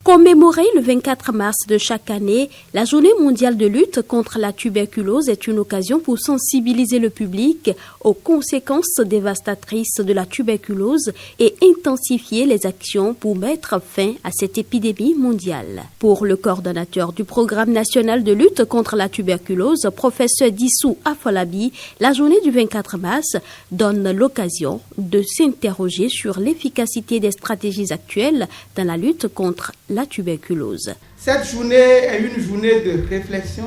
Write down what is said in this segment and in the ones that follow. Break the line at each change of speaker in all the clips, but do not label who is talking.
Commémorer le 24 mars de chaque année, la Journée mondiale de lutte contre la tuberculose est une occasion pour sensibiliser le public aux conséquences dévastatrices de la tuberculose et intensifier les actions pour mettre fin à cette épidémie mondiale. Pour le coordonnateur du Programme national de lutte contre la tuberculose, professeur Dissou Afolabi, la journée du 24 mars donne l'occasion de s'interroger sur l'efficacité des stratégies actuelles dans la lutte contre la tuberculose.
Cette journée est une journée de réflexion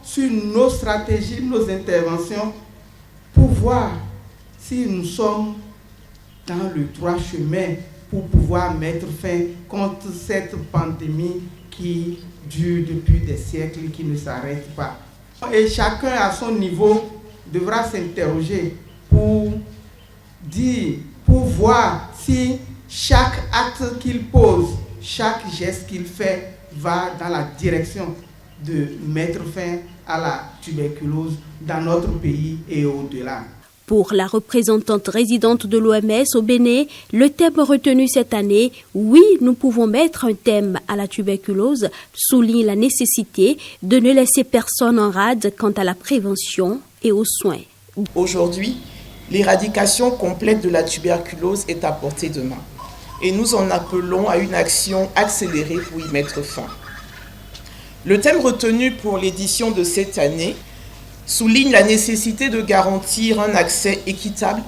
sur nos stratégies, nos interventions, pour voir si nous sommes dans le droit chemin pour pouvoir mettre fin contre cette pandémie qui dure depuis des siècles, qui ne s'arrête pas. Et chacun à son niveau devra s'interroger pour voir si chaque acte qu'il pose, chaque geste qu'il fait va dans la direction de mettre fin à la tuberculose dans notre pays et au-delà.
Pour la représentante résidente de l'OMS au Bénin, le thème retenu cette année, « Oui, nous pouvons mettre un thème à la tuberculose », souligne la nécessité de ne laisser personne en rade quant à la prévention et aux soins.
Aujourd'hui, l'éradication complète de la tuberculose est à portée de main. Et nous en appelons à une action accélérée pour y mettre fin. Le thème retenu pour l'édition de cette année souligne la nécessité de garantir un accès équitable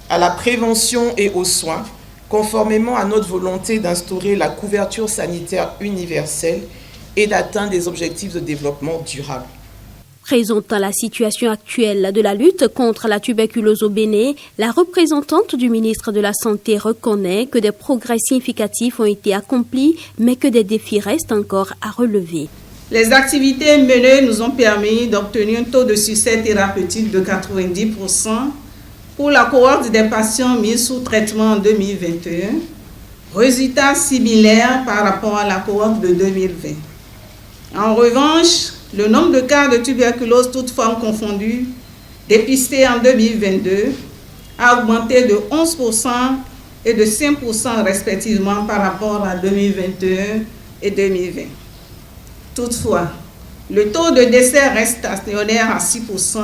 à la prévention et aux soins, conformément à notre volonté d'instaurer la couverture sanitaire universelle et d'atteindre des objectifs de développement durable.
Présentant la situation actuelle de la lutte contre la tuberculose au Bénin, la représentante du ministre de la Santé reconnaît que des progrès significatifs ont été accomplis, mais que des défis restent encore à relever.
Les activités menées nous ont permis d'obtenir un taux de succès thérapeutique de 90% pour la cohorte des patients mis sous traitement en 2021, résultats similaires par rapport à la cohorte de 2020. En revanche, le nombre de cas de tuberculose, toutes formes confondues, dépistés en 2022, a augmenté de 11% et de 5% respectivement par rapport à 2021 et 2020. Toutefois, le taux de décès reste stationnaire à 6%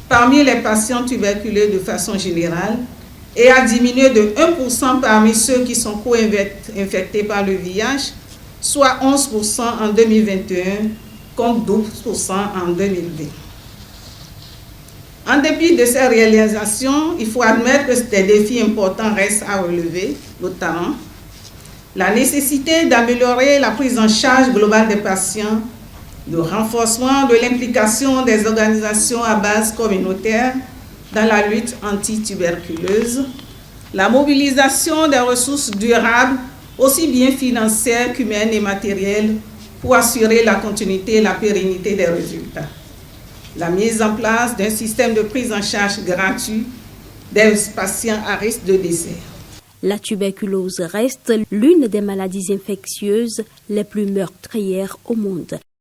parmi les patients tuberculeux de façon générale et a diminué de 1% parmi ceux qui sont co-infectés par le VIH, soit 11% en 2021, contre 12% en 2020. En dépit de ces réalisations, il faut admettre que des défis importants restent à relever, notamment la nécessité d'améliorer la prise en charge globale des patients, le renforcement de l'implication des organisations à base communautaire dans la lutte anti-tuberculeuse, la mobilisation des ressources durables, aussi bien financières qu'humaines et matérielles, pour assurer la continuité et la pérennité des résultats. La mise en place d'un système de prise en charge gratuit des patients à risque de décès.
La tuberculose reste l'une des maladies infectieuses les plus meurtrières au monde.